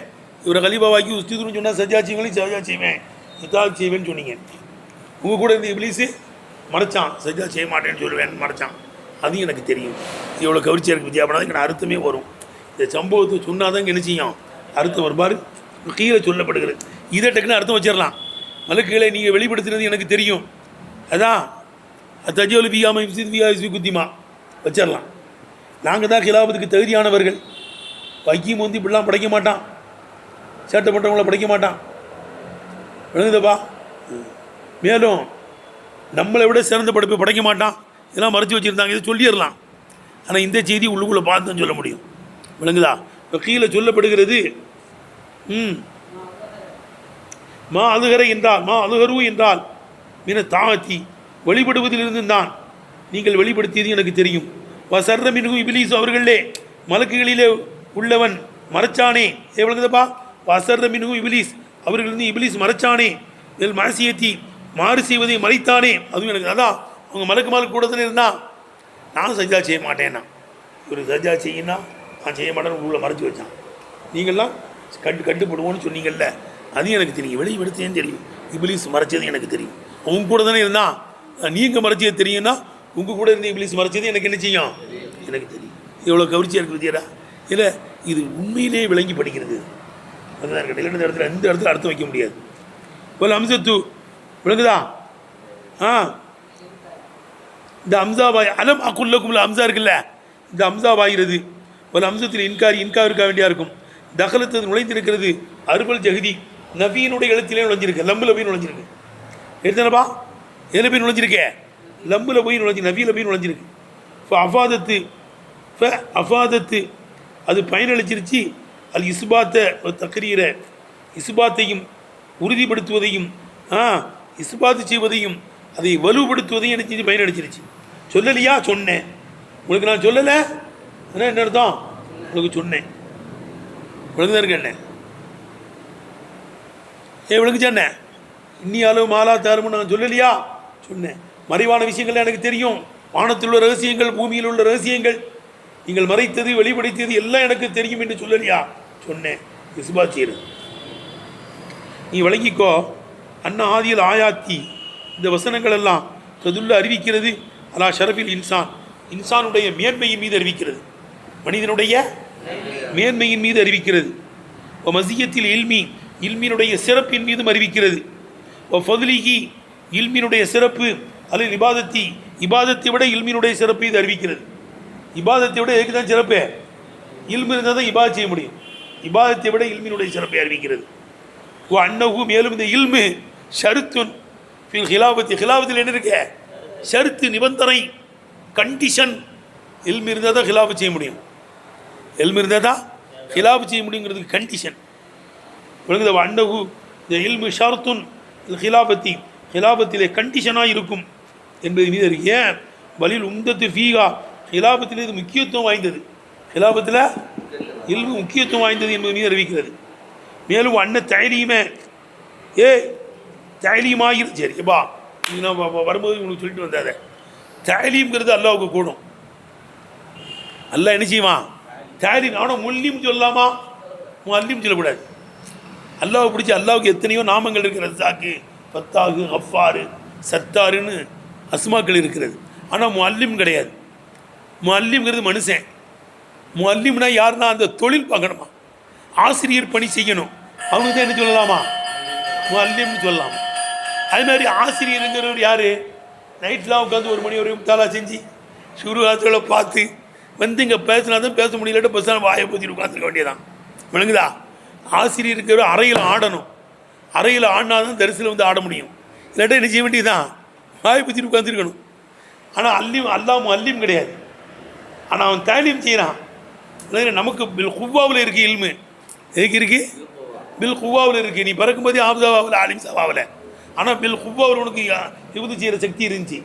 இவரை கலீஃபாவாக்கி உஸ்திதுன்னு சொன்னால் சஜா செய்வேன், சஜா செய்வேன், இத்தாத்து செய்வேன்னு சொன்னீங்க. உங்கள் கூட இருந்த இப்லீஸு மறைச்சான், சஜா செய்ய மாட்டேன்னு சொல்லுவேன் மறைச்சான். அதுவும் எனக்கு தெரியும். எவ்வளோ கவர்ச்சியாக இருக்குது வித்தியா, அப்படின்னா எனக்கு அர்த்தமே வரும். இந்த சம்பவத்தை சொன்னால் தான் என்ன செய்யும், அர்த்தம் வருமாறு கீழே சொல்லப்படுகிறது. இதை டக்குன்னு அர்த்தம் வச்சிடலாம். மலக்குகளை நீங்கள் வெளிப்படுத்துறது எனக்கு தெரியும், அதான் தஜோலி பியாமை குத்திமா வச்சிடலாம். நாங்கள் தான் கிலாபத்துக்கு தகுதியானவர்கள். வைக்கியம் வந்து இப்படிலாம் படைக்க மாட்டான், சேட்டை பண்ணுறவங்கள படைக்க மாட்டான், விளங்குதப்பா. மேலும் நம்மளை விட சிறந்த படைப்பை படைக்க மாட்டான். இதெல்லாம் மறைச்சி வச்சுருந்தாங்க, இதை சொல்லிடலாம். ஆனால் இந்த செய்தி உள்ளுக்குள்ளே பார்த்து தான் சொல்ல முடியும், விளங்குதா. இப்போ கீழே சொல்லப்படுகிறது மா அழுகரை என்றால், மா அழுகரு என்றால் மீன தாத்தி வெளிப்படுவதிலிருந்து தான் நீங்கள் வெளிப்படுத்தியது எனக்கு தெரியும். வசர்ற மின்ஹு இபிலீஸ் அவர்களே மலக்குகளிலே உள்ளவன் மறைச்சானே, விளங்குதப்பா. வசர்ற மின்ஹு இபிலீஸ் அவர்களிருந்து இபிலீஸ் மறைச்சானே, இதில் மாசியத்தி மாறு செய்வதை மறைத்தானே, அதுவும் எனக்கு அதான். அவங்க மலக்கு கூட தானே இருந்தான். நான் சஜா செய்ய மாட்டேன்னா, ஒரு சஜா செய்யினா நான் செய்ய மாட்டேன்னு உள்ள மறைச்சி வச்சான். நீங்கள்லாம் கட்டுப்படுவோன்னு சொன்னீங்கல்ல, அதையும் எனக்கு தெரியும். வெளிப்படுத்தேன்னு தெரியும். இபிலீஸ் மறைச்சது எனக்கு தெரியும். அவங்க கூட தானே இருந்தான். நீங்கள் மறைச்சது தெரியும்னா உங்கள் கூட இருந்து இபிலீஸ் மறைச்சது எனக்கு என்ன செய்யும், எனக்கு தெரியும். எவ்வளோ கவர்ச்சியாக இருக்குது வித்தியாடா. இல்லை இது உண்மையிலே விளங்கி படிக்கிறது. அதுதான் இருக்கட்டும். இல்லை இந்த இடத்துல அர்த்தம் வைக்க முடியாது. ஒரு அம்சத்து விளங்குதா. இந்த அம்சாவாய் அலம் அக்குள்ளக்குள்ள அம்சா இருக்குல்ல, இந்த அம்சாவாகிறது. ஒரு அம்சத்தில் இன்கா இருக்க வேண்டியா இருக்கும். தகலத்து நுழைந்திருக்கிறது. அருபல் ஜெகதி நவீனுடைய எழுத்திலே நுழைஞ்சிருக்கு, லம்புல போய் நுழைஞ்சிருக்கு. எடுத்தனப்பா எதில் போய் நுழைஞ்சிருக்கே, லம்புல போய் நவீல போய் நுழைஞ்சிருக்கு. அஃபாதத்து அது பயனளிச்சிருச்சு. அது இசுபாத்தை தக்கரீர இசுபாத்தையும் உறுதிப்படுத்துவதையும் இசுபாத்து செய்வதையும் அதை வலுப்படுத்துவதையும் எனக்கு செஞ்சு பயனளிச்சிருச்சு. சொல்லலையா, சொன்னேன். உங்களுக்கு நான் சொல்லலை என்ன அர்த்தம், உங்களுக்கு சொன்னேன். விளங்குதான் இருக்க என்ன விளங்குச்சாண்ணே. இன்னி அளவு மாலா தாருன்னு நான் சொல்லலையா, சொன்னேன். மறைவான விஷயங்கள் எனக்கு தெரியும். வானத்தில் உள்ள ரகசியங்கள், பூமியில் உள்ள ரகசியங்கள், நீங்கள் மறைத்தது வெளிப்படுத்தியது எல்லாம் எனக்கு தெரியும் என்று சொல்லலையா, சொன்னேன். இசுபாத் செய்யறது நீ விளங்கிக்கோ. அண்ணா ஆதியில் ஆயாத்தி இந்த வசனங்கள் எல்லாம் ததுல்ல அறிவிக்கிறது. அலா ஷரஃபில் இன்சானுடைய மேன்மையின் மீது அறிவிக்கிறது, மனிதனுடைய மேன்மையின் மீது அறிவிக்கிறது. மசியத்தில் இல்மியினுடைய சிறப்பின் மீதும் அறிவிக்கிறது. ஃபதுலிஹி இல்மியினுடைய சிறப்பு அல்லது இபாதத்தை விட இல்மியினுடைய சிறப்பு இது அறிவிக்கிறது. இபாதத்தை விட எதுக்கு தான் சிறப்பு, இல்மு இருந்தால் தான் இபாதத் செய்ய முடியும். இபாதத்தை விட இல்மியினுடைய சிறப்பை அறிவிக்கிறது. அன்னஹு மேலும் இந்த இல்மு ஷருத்துன் ஃபில் ஹிலாபத்தில் என்ன இருக்க, ஷருத்து நிபந்தனை கண்டிஷன். இல்மு இருந்தால் தான் ஹிலாபத் செய்ய முடியும், இல்மு இருந்தால் தான் ஹிலாபத் செய்ய முடியுங்கிறதுக்கு கண்டிஷன். விளங்குத. அன்னஹு இந்த இல்மு ஷருத்துன் ஹிலாபத்திலே கண்டிஷனாக இருக்கும் என்பது மீது இருக்கு. ஏன் வலில் உம்தத்து ஃபீகா ஹிலாபத்தில் இது முக்கியத்துவம் வாய்ந்தது, ஹிலாபத்தில் இல்மு முக்கியத்துவம் வாய்ந்தது என்பது மீது அறிவிக்கிறது. மேலும் அன்ன தயலீமே தயலீமாக சரி எப்பா நான் வரும்போது உங்களுக்கு சொல்லிட்டு வந்தாத. தயலீம்ங்கிறது அல்லாவுக்கு கூடும். அல்லா என்ன செய்வான் தயலீம். ஆனால் முல்லிம் சொல்லலாமா, முல்லிம் சொல்லக்கூடாது. அல்லாவை பிடிச்சி அல்லாவுக்கு எத்தனையோ நாமங்கள் இருக்கிறது. சாக்கு, பத்தாகு, அஃபாரு, சத்தாருன்னு அஸ்மாக்கள் இருக்கிறது. ஆனால் முல்லிம் கிடையாது. முல்லிம்ங்கிறது மனுஷன். முல்லிம்னா யாருன்னா அந்த தொழில் பார்க்கணுமா, ஆசிரியர் பணி செய்யணும், அவங்க தான் என்ன சொல்லலாமா, முல்லிம்னு சொல்லலாம். அது மாதிரி ஆசிரியருங்கிறவர் யார், நைட்லாம் உட்காந்து 1 மணி வரைக்கும் தாலா செஞ்சு சுருகாத்துகளை பார்த்து வந்து இங்கே பேசினா தான் பேச முடியலட்டு பஸ்ஸான வாயை பற்றிட்டு உட்காந்துருக்க வேண்டியதான். விளங்குதா. ஆசிரியர் இருக்கிற அறையில் ஆடணும், அறையில் ஆடினாதான் தரிசில் வந்து ஆட முடியும். இல்லாட்டா என்ன செய்ய வேண்டியதுதான், வாயை பற்றிட்டு உட்காந்துருக்கணும். ஆனால் அல்லாம அல்லிம் கிடையாது. ஆனால் அவன் தாலீம் செய்கிறான். நமக்கு பில் குவாவில் இருக்குது இல்மு. எதுக்கு இருக்குது, பில் குவாவில் இருக்குது. நீ பிறக்கும்போதே ஆப்தாவாவில் ஆலிம் சவாவில். ஆனால் பில் குவாவில் உனக்கு இது செய்கிற சக்தி இருந்துச்சு,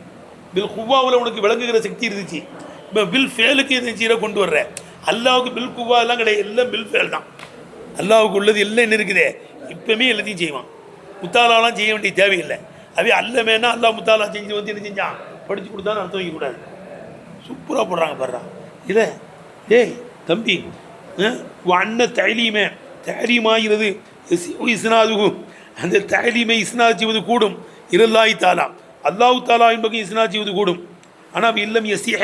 பில் குவாவில் உனக்கு விளங்குகிற சக்தி இருந்துச்சு. இப்போ பில் ஃபேலுக்கு எது செய்கிற கொண்டு வர்ற. அல்லாவுக்கு பில் குவா எல்லாம் கிடையாது, எல்லாம் பில் ஃபேல் தான். அல்லாவுக்கு உள்ளது எல்லாம் என்ன இருக்குதே, இப்போமே எல்லாத்தையும் செய்வான். முத்தாலாலாம் செய்ய வேண்டிய தேவையில்லை. அவே அல்லமேனா அல்லா முத்தாலா செஞ்சு வந்து என்ன செஞ்சான், படித்து கொடுத்தான்னு அர்த்தம் வைக்கக்கூடாது. சூப்பராக போடுறாங்க பாடுறா இதை ஏய் தம்பி அண்ண தைலீமே தைலீமாகிறது இஸ்னாது அந்த தைலீமை இஸ்னாத் செய்வது கூடும் இரல்லாய் தாலா அல்லாஹு தாலா என்பது இஸ்னாத் செய்வது கூடும் ஆனால் இல்லம் எஸ்ஸிஹ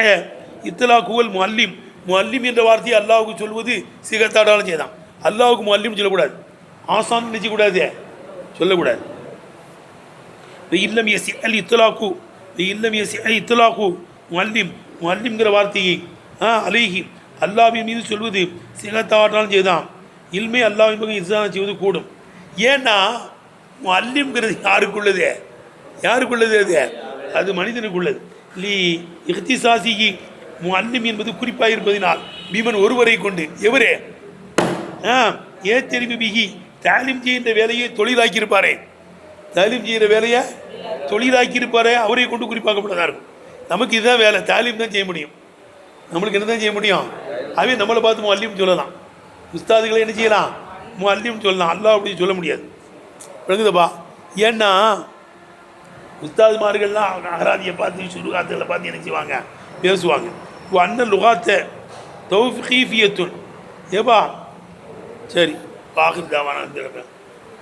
இத்தலா குவல் முல்லிம் முல்லிம் என்ற வார்த்தையை அல்லாஹுக்கு சொல்வது சிகத்தாடாலும் செய்தான் அல்லாஹுக்கு முல்லிம் சொல்லக்கூடாது ஆசான் நினைச்சக்கூடாது சொல்லக்கூடாது இல்லம் எஸ்ஸி அல் இத்தலாக்கு இல்லம் எஸ்ஸி அல் இத்தலாக்கு முல்லிம் முல்லிம்ங்கிற வார்த்தையை அலைஹி அல்லாஹ்வின் மீது சொல்வது சிகத்தாடாலும் செய்தான் இல்மே அல்லாஹ்வின் பக்கம் இஸ்லாம் செய்வது கூடும் ஏன்னா முல்லிம்ங்கிறது யாருக்குள்ளது அது மனிதனுக்குள்ளது லி இஹ்திசாசிகி முல்லிம் என்பது குறிப்பாக இருப்பதினால் பீமன் ஒருவரை கொண்டு எவரே தெரிவி பிகி தாலிம் செய்கின்ற வேலையை தொழிலாக்கியிருப்பாரே தாலிம் செய்கிற வேலையை தொழிலாக்கியிருப்பாரே அவரை கொண்டு குறிப்பாக்கப்பட்டதாக இருக்கும் நமக்கு இதுதான் வேலை தாலிம் தான் செய்ய முடியும் நம்மளுக்கு என்ன தான் செய்ய முடியும் அவே நம்மளை பார்த்து முல்லிம் சொல்லலாம் உஸ்தாதுகளை என்ன செய்யலாம் முல்லிம் சொல்லலாம் அல்லாஹ் அப்படின்னு சொல்ல முடியாது விளங்குதப்பா ஏன்னா உஸ்தாதுமார்கள்லாம் அகராதியை பார்த்து சுருகாத்துகளை பார்த்து என்ன செய்வாங்க பேசுவாங்க அண்ணன் லுகாத்தை தௌஃபீஃபியத்துன் ஏப்பா சரி பாகிதாவான